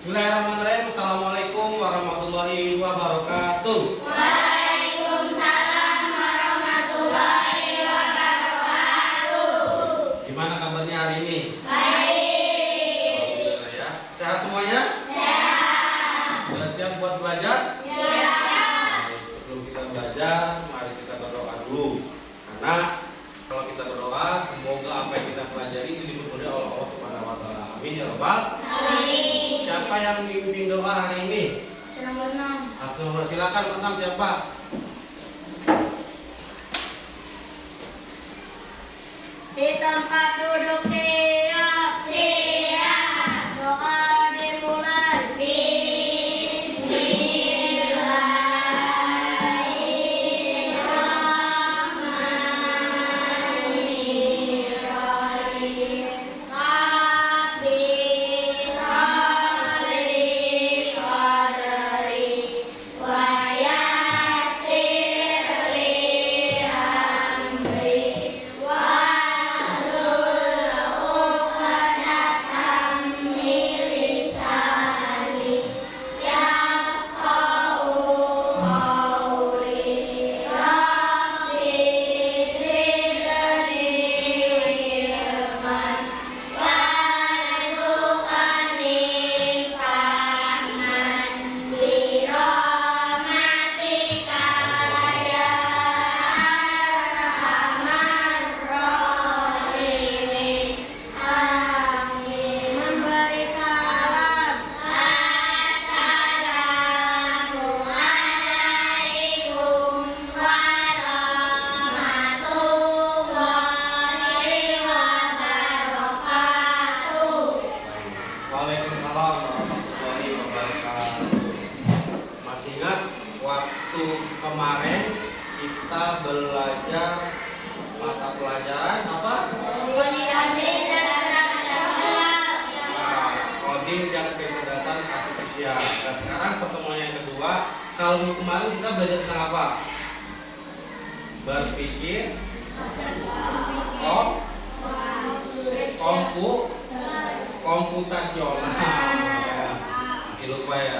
Bismillahirrahmanirrahim. Assalamualaikum warahmatullahi wabarakatuh. Waalaikumsalam warahmatullahi wabarakatuh. Gimana kabarnya hari ini? Baik. Alhamdulillah ya. Sehat semuanya? Sehat. Sudah siap buat belajar? Siap. Baik, sebelum kita belajar, mari kita berdoa dulu. Karena kalau kita berdoa, semoga apa yang kita pelajari itu diberkahi oleh Allah Subhanahu wa taala. Amin ya rabbal. Amin. Siapa yang mimpin doa hari ini? Nomor 6. Silakan pertama siapa? Di tempat duduk siap. Siap. Doa dimulai. Bismillahirrahmanirrahim. Rabbi sholli sadri wa yassir li amri wahlul 'uqdatam min lisani yafqahu qawli. Rabbi zidni ilman warzuqni fahman birahmatika ya arhamar rahimin. Amin. Memberi salam. Assalamualaikum warahmatullahi wabarakatuh. Waalaikumsalam warahmatullahi wabarakatuh. Masih ingat waktu kemarin kita belajar mata pelajaran apa? Coding dan kecerdasan artifisial. Nah, sekarang pertemuan yang kedua. Kalau minggu kemarin kita belajar tentang apa? Berpikir, komputasional. Masih lupa ya?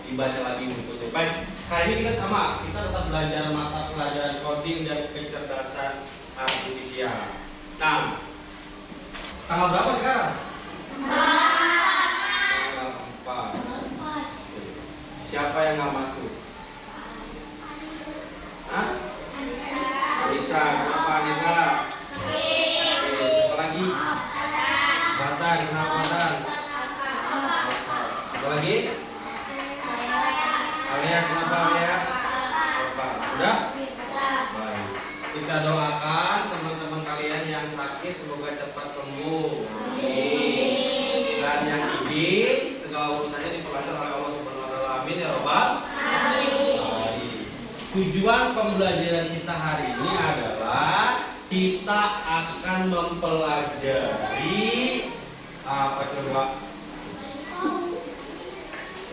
Dibaca lagi bukunya. Baik, kali ini kita sama. Kita tetap belajar mata pelajaran coding dan kecerdasan artifisial. Nah, tanggal berapa sekarang? Tanggal 4. Siapa yang nggak masuk? Hah? Anissa. Kenapa Anissa? Oke, siapa lagi? Batan. Kenapa Batan? Apa lagi? Alia. Kenapa Alia? Apa? Udah? Baik. Kita doakan teman-teman kalian yang sakit semoga cepat sembuh. Dan yang izin segala urusannya diperlancar oleh Allah Subhanahu wa taala. Amin ya rabbal. Baik. Tujuan pembelajaran kita hari ini adalah kita akan mempelajari apa coba?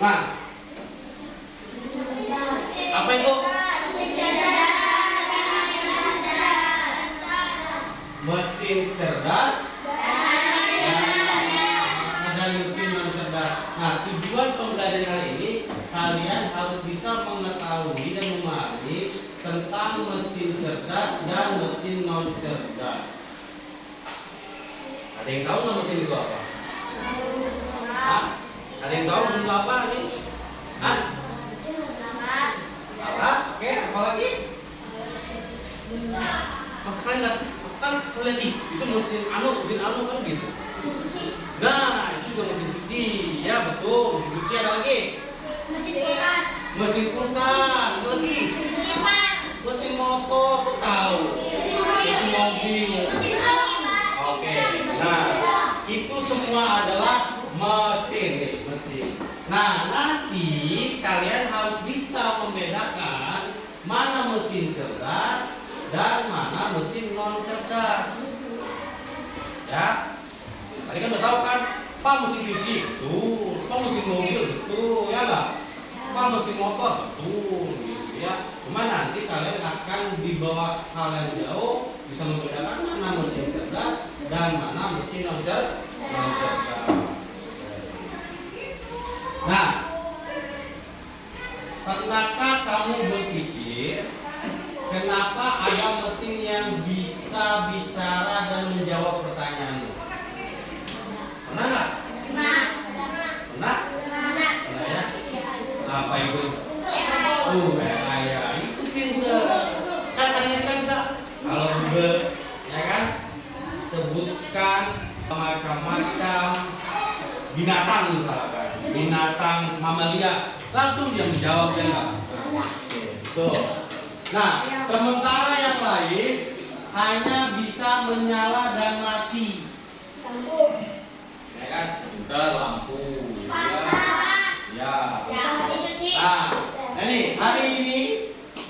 Nah, apa itu? Mesin cerdas dan mesin non cerdas. Nah, tujuan pembelajaran kali ini kalian harus bisa mengetahui dan memahami tentang mesin cerdas dan mesin non cerdas. Ada yang tahu nggak mesin itu apa? Hah? Ada yang tahu mesin itu apa nih? Hah? Apa? Oke, apa lagi? Mas kalian nggak kan kalian itu mesin anu kan gitu. Nah, itu juga mesin cuci, ya betul. Mesin cuci ada lagi. Mesin kulkas. Mesin kulkas, ada lagi. Mesin kipas. Mesin motor, tuh tahu. Mesin mobil. Mesin kipas. Oke, nah itu semua adalah mesin nih, mesin. Nah, nanti kalian harus bisa membedakan mana mesin cerdas dan mana mesin non cerdas. Ya, tadi kan udah tahu kan, Pak mesin cuci betul, Pak mesin mobil betul, ya nggak? Pak mesin motor betul, gitu ya. Cuma nanti kalian akan dibawa hal yang jauh, bisa membedakan mana mesin cerdas dan mana mesin non cerdas. Pernahkah kamu berpikir kenapa ada mesin yang bisa bicara dan menjawab pertanyaanmu? Pernah nggak? Nah. Pernah? Nah. Pernah ya? Apa itu? Ya, itu pinter. Kan kadang-kadang kan kita kalau Google, ya kan, sebutkan macam-macam binatang misalkan, binatang mamalia, langsung dia menjawab ya nggak? Tuh. Nah, sementara yang lain hanya bisa menyala dan mati. Ya kan? Kita lampu. Ya. Nah, ini hari ini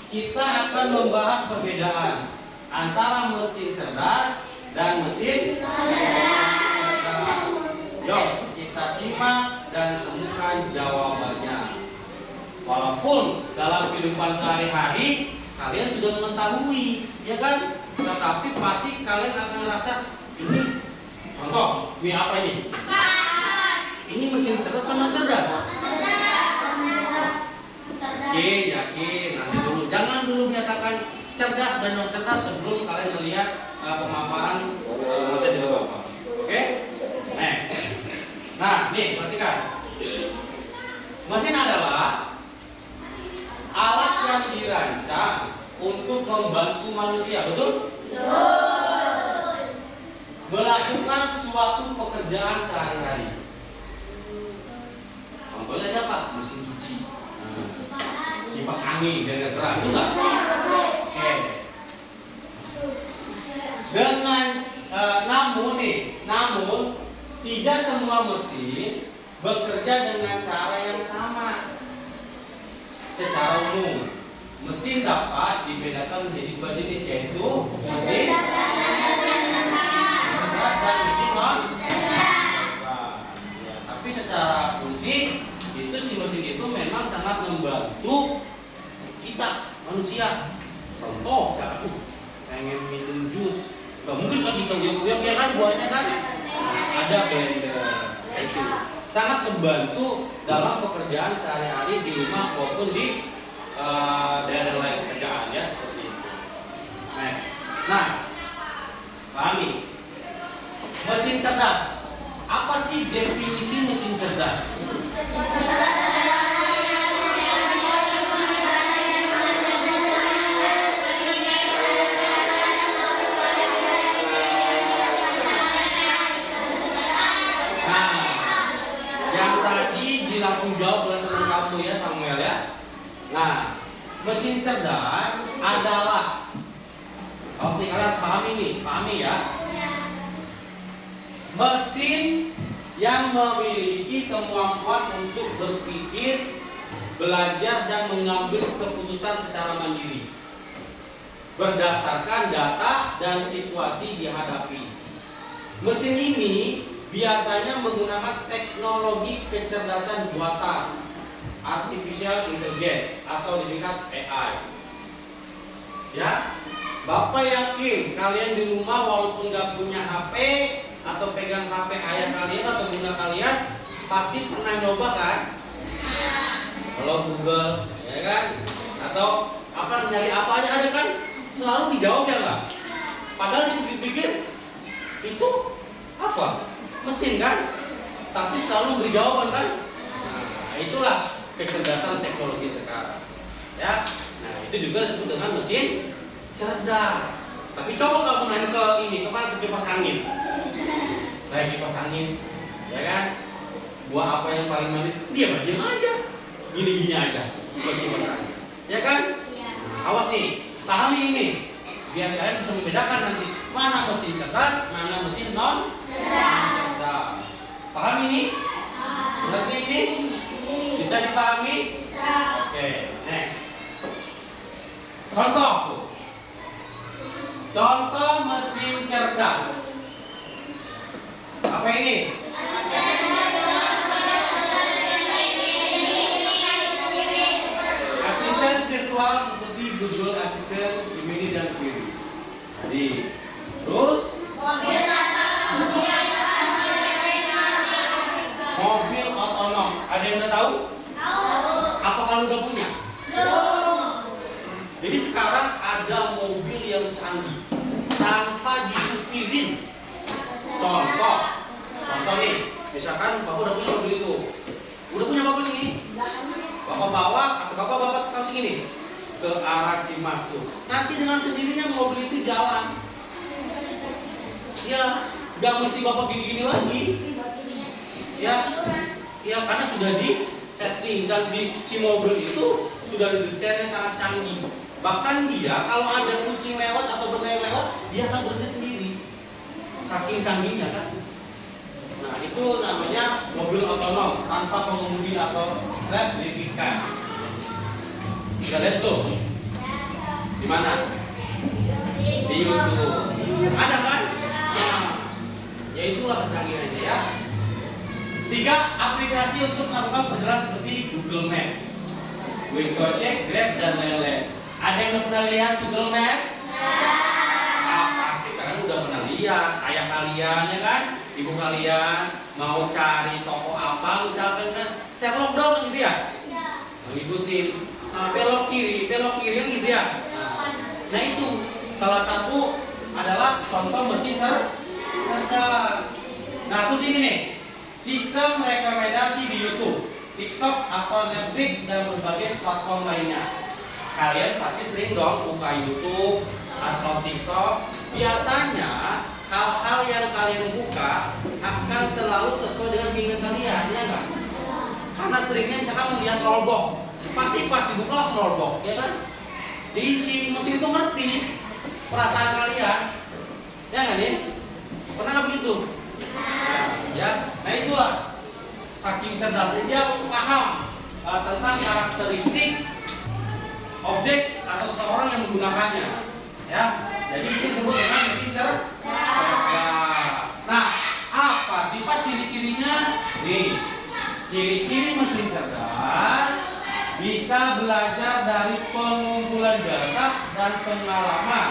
kita akan membahas perbedaan antara mesin cerdas dan mesin cerdas. Yuk, kita simak dan temukan jawabannya. Walaupun dalam kehidupan sehari-hari kalian sudah mengetahui, ya kan? Tetapi pasti kalian akan merasa ini. Contoh, ini apa ini? Ini mesin cerdas atau non cerdas? Yakin, yakin. Nanti dulu, jangan dulu menyatakan cerdas dan non cerdas sebelum kalian melihat pemaparan materi di bawah. Oke? Next. Nah, nih perhatikan. Mesin adalah alat yang dirancang untuk membantu manusia, betul? Melakukan suatu pekerjaan sehari-hari. Contohnya ada apa? Mesin cuci, kipas angin dan keran, itu enggak? Oke. Dengan namun tidak semua mesin bekerja dengan cara yang sama. Secara umum, mesin dapat dibedakan menjadi dua jenis, yaitu mesin cerdas dan mesin non cerdas. Ya, tapi secara fungsi itu si mesin itu memang sangat membantu kita manusia. Contoh, misalkan pengen minum jus, nggak mungkin kan kita uyuk-uyuk ya kan, buahnya kan ada blender. Itu sangat membantu dalam pekerjaan sehari-hari di rumah maupun di daerah lain pekerjaan ya, seperti itu. Next. Nah, pahami mesin cerdas. Apa sih definisi mesin cerdas? Langsung jawab oleh teman kamu ya, Samuel ya. Nah, mesin cerdas adalah, kalau kalian harus pahami ya. Mesin yang memiliki kemampuan untuk berpikir, belajar dan mengambil keputusan secara mandiri berdasarkan data dan situasi dihadapi. Mesin ini biasanya menggunakan teknologi kecerdasan buatan, artificial intelligence atau disingkat AI. Ya, Bapak yakin kalian di rumah walaupun nggak punya HP atau pegang HP ayah kalian atau bunda kalian pasti pernah nyoba kan? Kalau Google, ya kan? Atau apa nyari apa aja ada kan? Selalu dijawab ya nggak? Padahal dipikir itu apa? Mesin kan, tapi selalu memberi jawaban kan. Nah, itulah kecerdasan teknologi sekarang ya. Nah, itu juga disebut dengan mesin cerdas. Tapi coba kamu nanya ke kemana, ke kipas angin. Kayak kipas angin, ya kan, buah apa yang paling manis? Diam aja, gini aja kipas angin, ya kan. Awas nih, pahami ini biar kalian bisa membedakan nanti mana mesin cerdas, mana mesin non cerdas. Paham ini? Berarti ini? Bisa dipahami? Bisa. Oke, next. Contoh mesin cerdas. Apa ini? Asisten virtual seperti Google Assistant, Gemini dan Siri. Jadi, terus mobil otonom. Ada yang udah tahu? Tahu. Apa kalau udah punya? misalkan bapak udah punya mobil itu, udah punya bapak nih, bapak bawa atau bapak kasih ini ke arah Cimasuk. Nanti dengan sendirinya mobil itu jalan. Ya, nggak mesti bapak gini-gini lagi. Ya, ya karena sudah di setting dan si mobil itu sudah didesainnya sangat canggih. Bahkan dia kalau ada kucing lewat atau benda yang lewat, dia akan berhenti sendiri. Saking canggihnya kan. Nah, itu namanya mobil otonom tanpa pengemudi atau sertifikat. Kita lihat tuh. Di mana? Di YouTube. Ada kan? Nah, ya itulah kecanggihannya ya. 3 aplikasi untuk melakukan perjalanan seperti Google Map, Gojek, Grab, dan lain-lain. Ada yang pernah lihat Google Map? Ah, pasti kalian udah pernah lihat. Ayah kalian ya kan, ibu kalian mau cari toko apa misalkan kan, Sherlock down gitu ya? Ngikutin belok kiri kan gitu ya. Nah itu salah satu adalah contoh mesin cerdas. Nah terus ini nih, sistem rekomendasi di YouTube, TikTok atau Netflix dan berbagai platform lainnya. Kalian pasti sering dong buka YouTube atau TikTok. Biasanya hal-hal yang kalian buka akan selalu sesuai dengan keinginan kalian, ya nggak? Karena seringnya misalkan melihat rollbox, pasti dibuka langsung rollbox, ya kan? Jadi si mesin itu ngerti perasaan kalian, ya nggak nih? Pernah nggak begitu? Ya, nah itulah saking cerdasnya dia paham tentang karakteristik objek atau seseorang yang menggunakannya, ya. Jadi itu disebut dengan mesin cerdas. Nah, apa sifat ciri-cirinya? Nih, ciri-ciri mesin cerdas bisa belajar dari pengumpulan data dan pengalaman,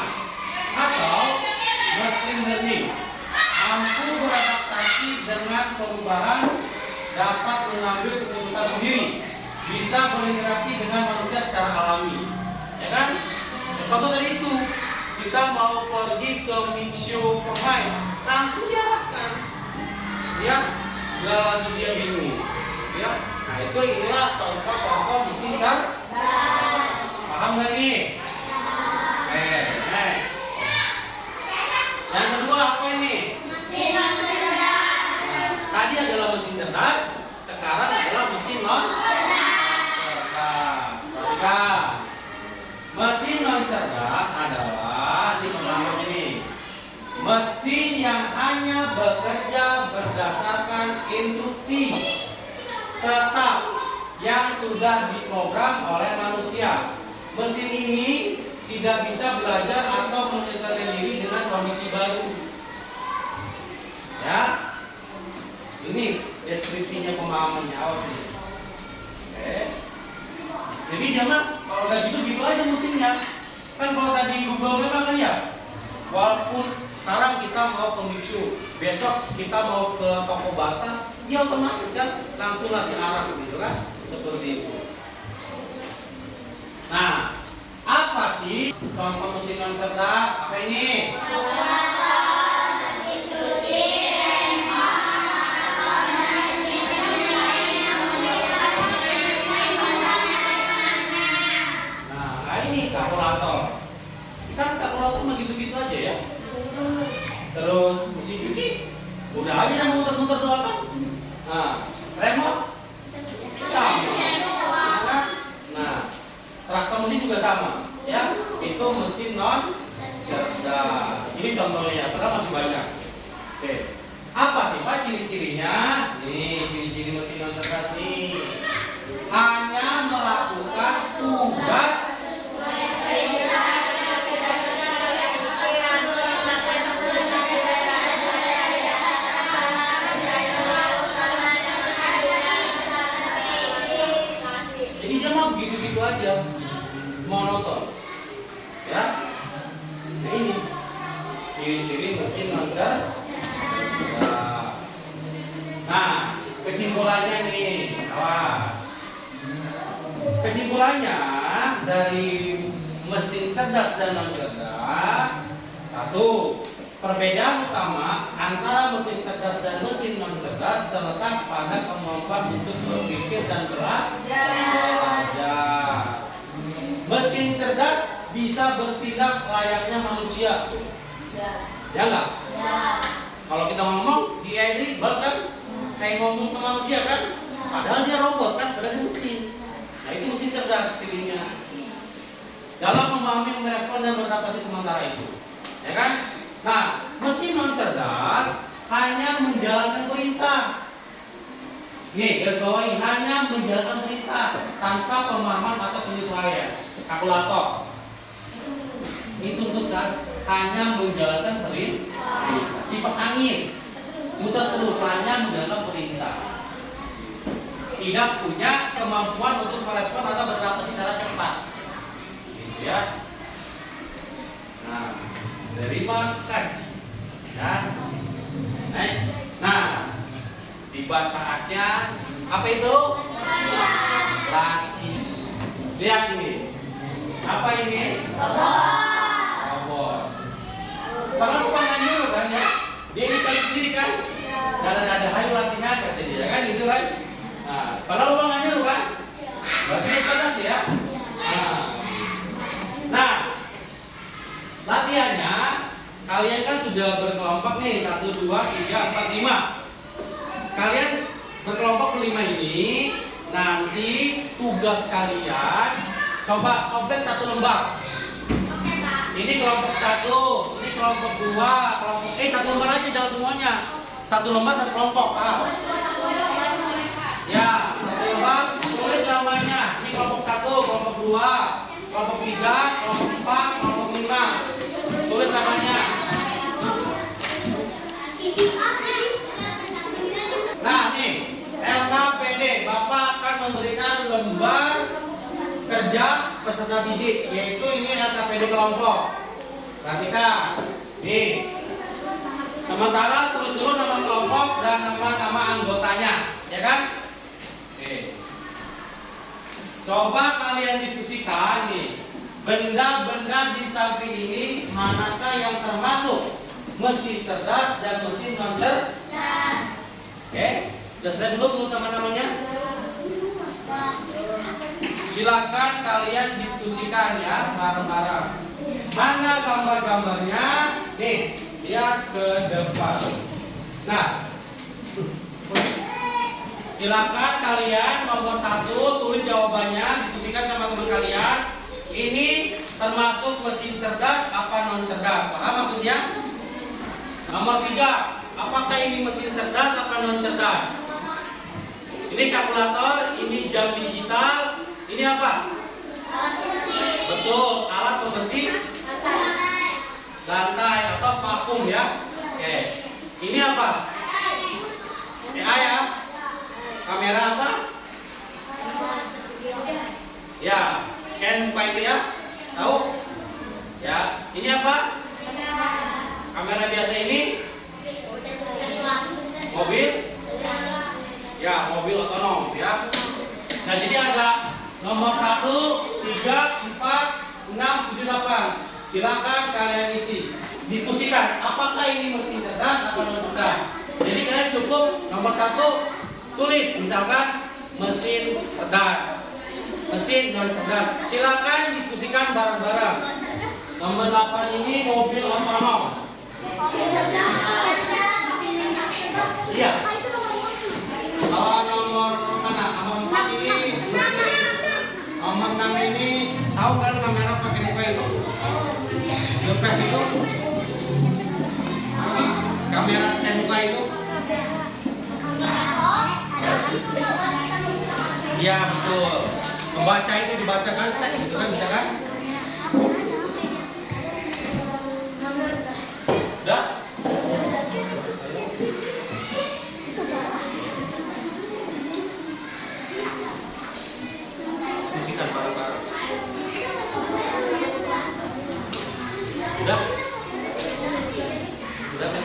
atau mesin learning, mampu beradaptasi dengan perubahan, dapat mengambil keputusan sendiri, bisa berinteraksi dengan manusia secara alami, ya kan? Contoh tadi itu, kita mau pergi ke mixu pemain, langsung diarahkan, ya, nggak lagi dia bingung, ya. Nah itu inilah contoh-contoh mesin cerdas. Paham nggak nih? Next. Yang kedua apa ini? Mesin cerdas. Tadi adalah mesin cerdas, sekarang adalah mesin non cerdas. Perhatikan. Mesin non cerdas adalah ini, mesin yang hanya bekerja berdasarkan instruksi tetap yang sudah diprogram oleh manusia. Mesin ini tidak bisa belajar atau menyesuaikan diri dengan kondisi baru. Ya, ini deskripsinya, pemahamannya, awas ini. Oke. Jadi dia mah kalau udah gitu aja mesinnya. Kan kalau tadi Google Map kan ya, walaupun sekarang kita mau ke Mixu, besok kita mau ke toko Bata, dia otomatis kan langsung ngasih arah gitu kan, seperti itu. Nah, apa sih contoh mesin non cerdas? Apa ini? Nah, ini kalkulator. Kan kalkulator mah gitu-gitu aja ya. Terus mesin cuci, udah aja yang muter-muter doang kan. Nah, remote sama. Nah, traktor mesin juga sama, ya. Itu mesin non cerdas. Ini contohnya, padahal masih banyak. Oke, apa sih Pak ciri-cirinya? Nih, ciri-ciri mesin non cerdas nih. Hanya melakukan tugas begitu aja, monoton, ya. Nah, ini ciri-ciri mesin non cerdas. Nah, kesimpulannya nih, kawan. Kesimpulannya dari mesin cerdas dan non cerdas, 1. Perbedaan utama antara mesin cerdas dan mesin non cerdas terletak pada kemampuan untuk berpikir dan belajar. Mesin cerdas bisa bertindak layaknya manusia. Ya enggak? Kalau kita ngomong di AI ini kan kayak ngomong sama manusia kan? Padahal dia robot kan, padahal dia mesin. Nah itu mesin cerdas cirinya. Dalam memahami, merespon dan beradaptasi sementara itu, ya kan? Nah, mesin non cerdas hanya menjalankan perintah. Nih, garis bawahi, hanya menjalankan perintah tanpa pemahaman atau penyesuaian. Kalkulator. Itu terus kan? Hanya menjalankan perintah. Kipas angin, muter terus, hanya menjalankan perintah. Tidak punya kemampuan untuk merespon atau beradaptasi secara cepat. Gitu ya. Nah, terima kasih. Dan next. Nah, tiba saatnya apa itu? Latihan. Lihat ini. Apa ini? Robot. Padahal bukan nyuruh kan ya? Dia bisa sendiri kan? Dan ada hayu latihan kata dia kan gitu kan? Nah, padahal bukan nyuruh kan? Berarti dia cerdas ya? Nah, latihannya kalian kan sudah berkelompok nih 1, 2, 3, 4, 5. Kalian berkelompok kelima ini nanti tugas kalian coba sobek 1 lembar. Ini kelompok 1, ini kelompok 2, kelompok 1 lembar aja jangan semuanya. 1 lembar 1 kelompok. Ya, 1 lembar tulis namanya. Ini kelompok 1, kelompok 2, kelompok 3, kelompok 4, kelompok 5. Tulis namanya. Nah, nih LKPD, Bapak akan memberikan lembar kerja peserta didik, yaitu ini LKPD kelompok. Perhatikan, nih. Sementara tulis dulu nama kelompok dan nama-nama anggotanya, ya kan? Oke. Coba kalian diskusikan nih. Benda-benda di samping ini manakah yang termasuk mesin cerdas dan mesin non cerdas? Oke, sudah selesai belum tulis nama-namanya? Silakan kalian diskusikan ya bareng-bareng. Mana gambar-gambarnya? Nih, lihat ke depan. Nah, silakan kalian nomor 1 tulis jawabannya, diskusikan sama teman kalian. Ini termasuk mesin cerdas apa non cerdas? Paham maksudnya? Nomor 3, apakah ini mesin cerdas apa non cerdas? Ini kalkulator, ini jam digital, ini apa? Betul, alat pembersih lantai atau vakum ya. Oke. Ini apa? AI ya. Kamera apa? Ya, Ken buka itu ya. Tahu? Ya, ini apa? Kamera biasa ini? Mobil? Ya, mobil otonom ya. Nah, jadi ada nomor 1, 3, 4, 6, 7, 8. Silakan kalian isi. Diskusikan apakah ini mesin cerdas atau non cerdas. Jadi kalian cukup nomor 1 tulis misalkan mesin cerdas, mesin non cerdas. Silakan diskusikan bareng-bareng. Nomor 8 ini mobil otonom. Iya. Kalau nomor mana? Nomor 4 ini mesin. Nomor 6 ini tahu kan kamera pakai muka itu? Ngepres itu? Kamera scan muka itu? Iya betul. Membaca itu dibacakan teks gitu kan bisa kan? Udah? Diskusikan bareng-bareng. Udah? Udah kan?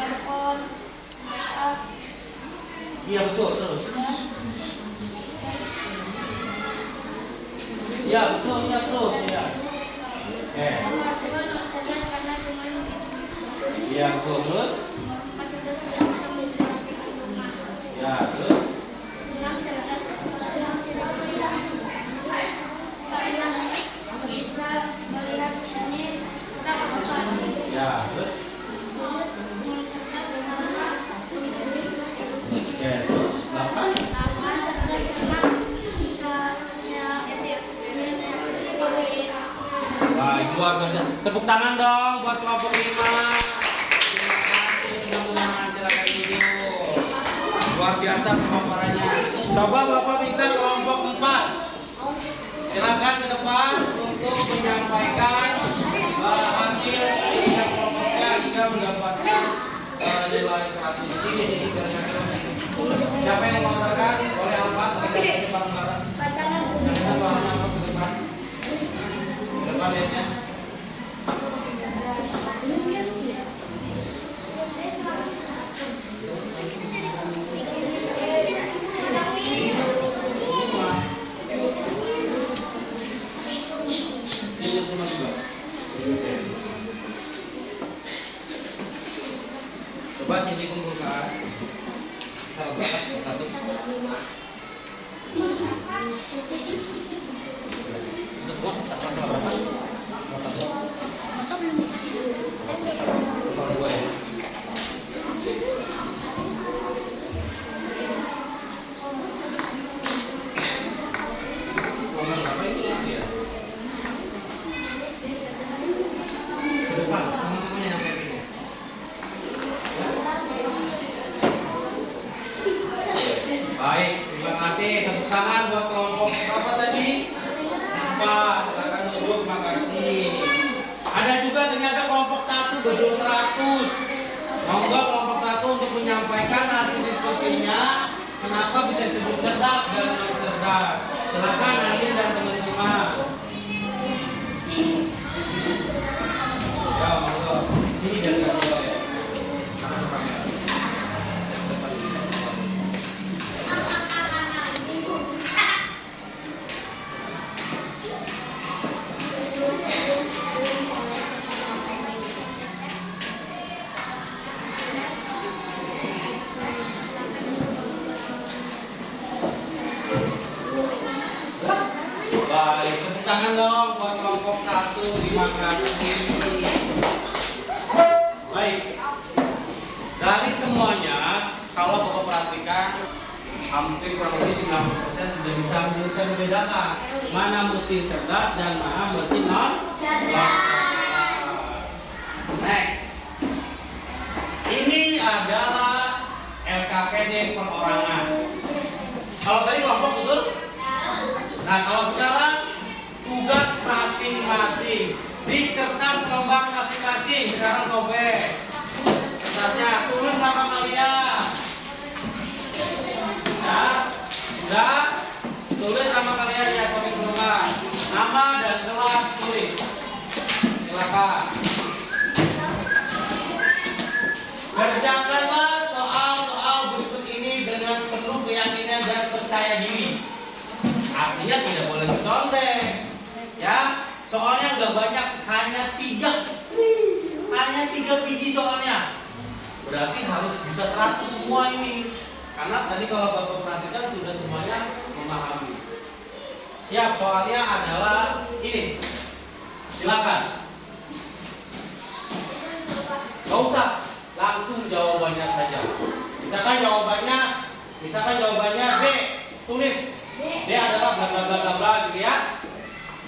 telepon, make up. Iya betul terus. Iya betul ya terus ya. Nomor 2 cerdas karena cuma gitu. Iya betul terus. Nomor 4 cerdas tidak bisa menjelaskan di rumah. Ya terus. 6 cerdas karena tidak bisa melihat sini kita apa. Ya terus. 7 cerdas karena Oke terus 8. 8 cerdas karena bisa Baik luar biasa. Tepuk tangan dong buat kelompok 5. biasa pemaparannya. Coba Bapak minta kelompok 4. Silakan ke depan untuk menyampaikan hasil yang kelompoknya hingga mendapatkan nilai 100. Sini siapa yang mengatakan boleh Alfat atau bareng-bareng? Yang kita suaranya Alfat ke depan. Ke depan lihatnya. Coba sini kumpulkan. Salah berapa? Satu. Untuk berapa? Satu. Soal gue ya. Nomor berapa itu dia? Ke depan, teman-teman yang kayak gini. Baik, terima kasih. Tepuk tangan buat kelompok berapa tadi? 4. Silakan duduk, terima kasih. Ada juga ternyata kelompok 1 berjumlah 100. Mau nggak kelompok 1 untuk menyampaikan hasil diskusinya? Kenapa bisa disebut cerdas dan non cerdas? Silakan Nadine dan teman-teman. Ya, monggo. Sini dan kasih tahu ya. Karena kamera. Depan ini. Baik, tepuk tangan dong buat kelompok 1. Terima kasih. Baik, dari semuanya, kalau Bapak perhatikan, hampir kurang lebih 90% sudah bisa membedakan mana mesin cerdas dan mana mesin non cerdas. Next, ini adalah LKPD perorangan. Kalau tadi kelompok betul? Nah, kalau sekarang tugas masing-masing di kertas lembar masing-masing. Sekarang sobek kertasnya, tulis nama kalian. Ya, sudah tulis nama kalian ya, sobek semua. Nama dan kelas tulis. Silakan. Kerjakanlah soal-soal berikut ini dengan penuh keyakinan dan percaya diri. Artinya tidak boleh mencontek, ya. Soalnya nggak banyak, hanya 3 biji soalnya. Berarti harus bisa 100 semua ini. Karena tadi kalau Bapak perhatikan sudah semuanya memahami. Siap, soalnya adalah ini. Silakan. Gak usah, langsung jawabannya saja. Misalkan jawabannya B, tulis. D adalah bla bla bla bla bla gitu ya.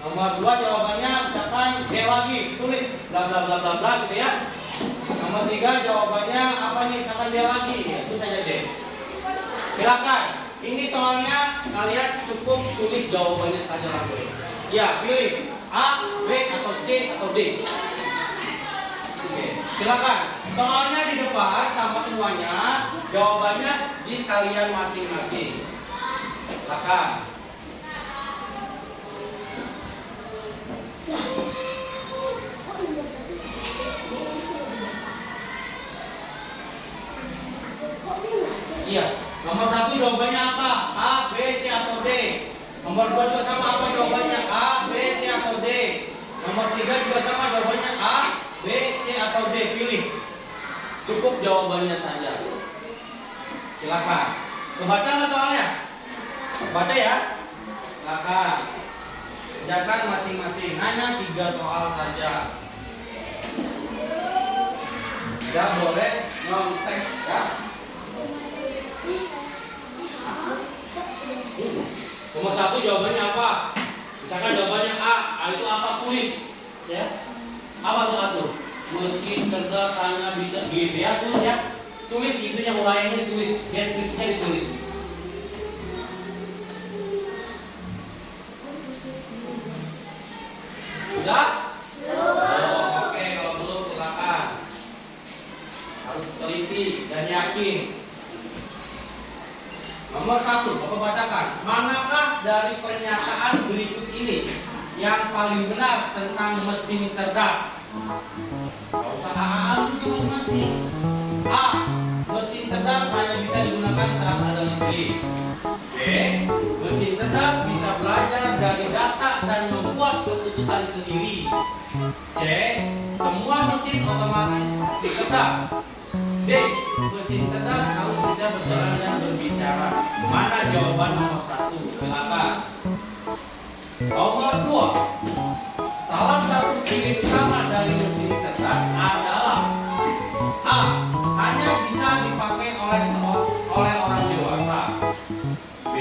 Nomor 2 jawabannya misalkan D lagi, tulis bla bla bla bla bla gitu ya. Nomor 3 jawabannya apa nih, misalkan D lagi, ya, itu saja D. Silakan. Ini soalnya kalian cukup tulis jawabannya saja langsung. Ya, pilih A, B atau C atau D. Oke, silakan. Soalnya di depan sama semuanya, jawabannya di kalian masing-masing. Silakan. Iya. Nomor 1 jawabannya apa? A, B, C atau D. Nomor 2 juga sama, apa jawabannya? A, B, C atau D. Nomor 3 juga sama, jawabannya A, B, C atau D. Pilih. Cukup jawabannya saja. Silakan. Kebaca nggak soalnya? Baca ya. Silakan. Kerjakan masing-masing. Hanya 3 soal saja. Tidak boleh nyontek ya. Nomor 1 jawabannya apa? Misalkan jawabannya A. A itu apa? Tulis. Ya. Apa tuh A tuh? Mesin cerdas hanya bisa gitu ya, tulis ya. tulis itunya, uraiannya ditulis, deskripsinya ditulis. Sudah? Oh, oke, kalau belum silakan. Harus teliti dan yakin. Nomor 1, Bapak bacakan. Manakah dari pernyataan berikut ini yang paling benar tentang mesin cerdas? Gak usah juga masing-masing. A. Mesin cerdas hanya bisa digunakan saat ada listrik. B. Mesin cerdas bisa belajar dari data dan membuat keputusan sendiri. C. Semua mesin otomatis pasti cerdas. D. Mesin cerdas harus bisa berjalan dan berbicara. Mana jawaban nomor 1? Silakan. Nomor 2. Salah satu ciri utama dari mesin cerdas adalah A. Hanya bisa dipakai oleh orang dewasa. B.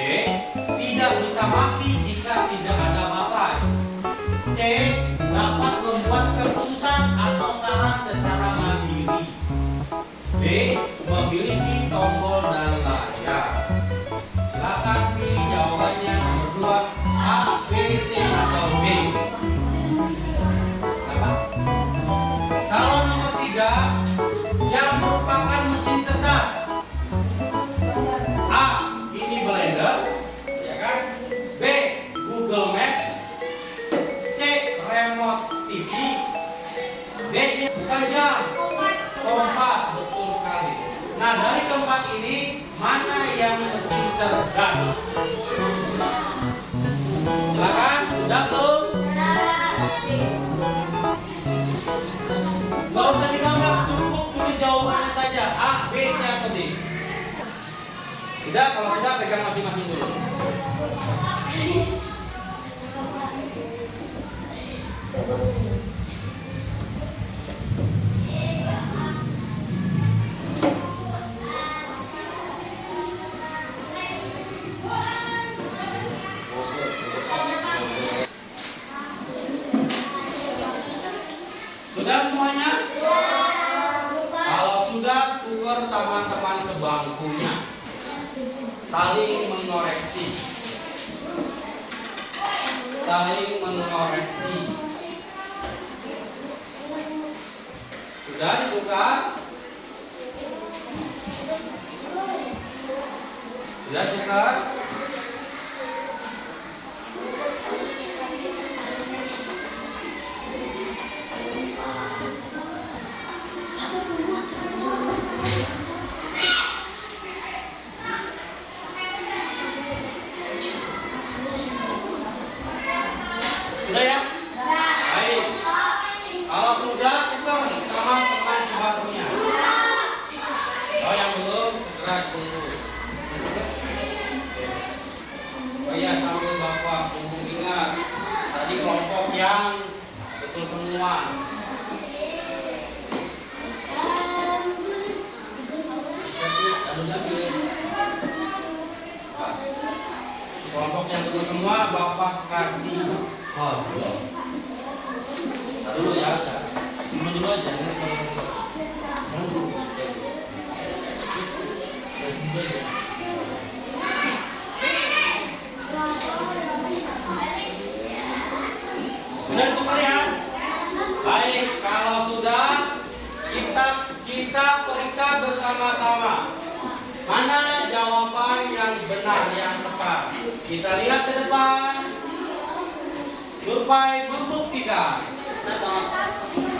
Tidak bisa mati jika tidak ada baterai. C. Dapat membuat keputusan atau saran secara mandiri. D. Memiliki tombol dan layar. Silakan pilih jawabannya nomor 2. A, B, C atau B. Kalau nomor 3, yang merupakan mesin cerdas. A. Ini blender, ya kan? B. Google Maps. C. Remote TV. D. Bukan jam. Kompas, betul sekali. Nah, dari keempat ini mana yang mesin cerdas? Silakan, sudah belum? Gak usah digambar, cukup tulis jawabannya saja. A, B, C atau D. Sudah, kalau sudah pegang masing-masing dulu. Sudah semuanya? Kalau sudah, tukar sama teman sebangkunya. Saling mengoreksi. Saling mengoreksi. Sudah ditukar? Sudah tukar? Sudah ya? Baik. Kalau sudah, tukar sama teman sebangkunya. Oh, yang belum, segera tunggu. Oh iya, sambil Bapak hubung ingat, tadi kelompok yang betul semua. Kelompok yang betul semua Bapak kasih. Oh, belum. Nah, dulu ya, cuma dulu aja. Jangan dulu. Sudah ditukar ya? Baik, kalau sudah kita periksa bersama-sama. Mana jawaban yang benar, yang tepat? Kita lihat ke depan. Survei membuktikan.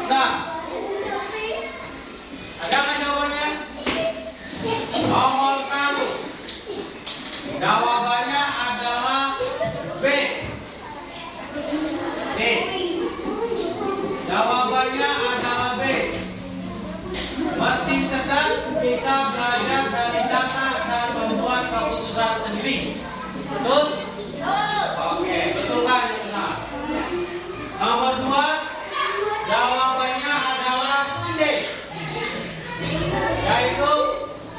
Nah, ada apa jawabannya? Nomor 1. Jawabannya adalah B. D. Jawabannya adalah B. Mesin cerdas bisa belajar dari data dan membuat keputusan sendiri. Betul? Oke, betul kan yang benar? Nomor 2, jawabannya adalah C, yaitu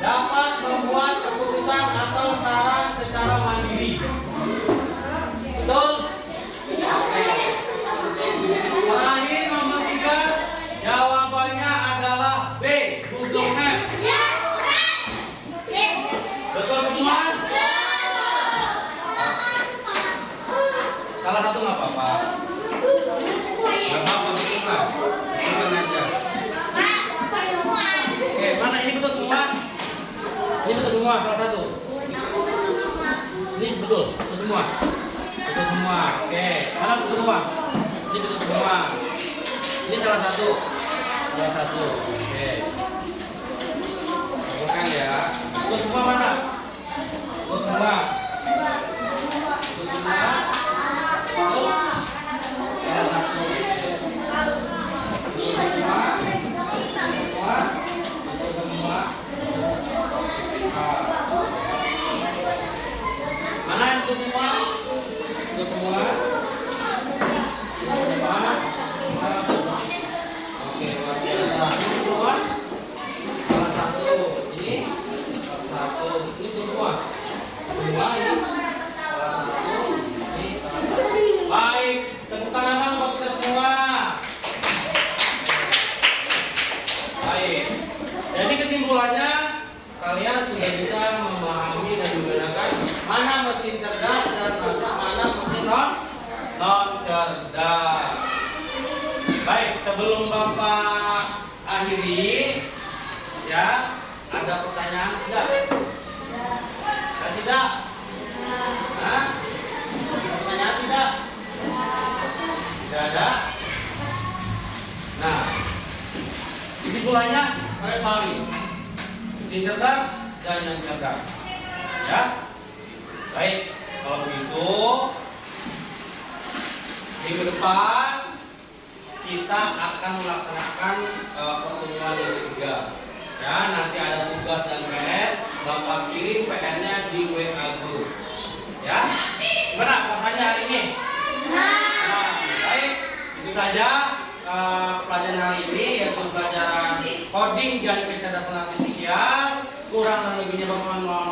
dapat membuat keputusan atau saran secara mandiri. Betul? Oke. Terakhir nomor 3, jawabannya adalah B, Google Maps. semua? Betul semua. Oke. Mana betul semua? Ini betul semua. Ini salah satu. Salah satu. Oke. Bukan ya. Betul semua mana? Betul semua. Betul semua. Betul. Salah satu. Oke. Betul semua. Semua. Betul semua. Mana yang betul semua? Betul semua. Betul semua. Oke, luar biasa. Ini semua. Salah satu. Ini salah satu. Ini betul semua. Semua ini salah satu. Ini salah satu. Baik, tepuk tangan dong buat kita semua. Baik. Jadi kesimpulannya kalian sudah bisa memahami dan membedakan mana mesin cerdas dan mana mesin non cerdas. Baik, sebelum Bapak akhiri, ya, ada pertanyaan tidak? Ada tidak? Hah? Pertanyaan tidak? Tidak ada? Nah, kesimpulannya kalian pahami mesin cerdas dan yang cerdas, ya. Baik, kalau begitu minggu depan kita akan melaksanakan pertemuan yang ketiga. Ya, nanti ada tugas dan PR, Bapak kirim PR-nya di WA group. Ya, gimana pokoknya hari ini? Nah, baik, itu saja pelajaran hari ini, yaitu pelajaran coding dan kecerdasan artifisial. Kurang dan lebihnya Bapak mohon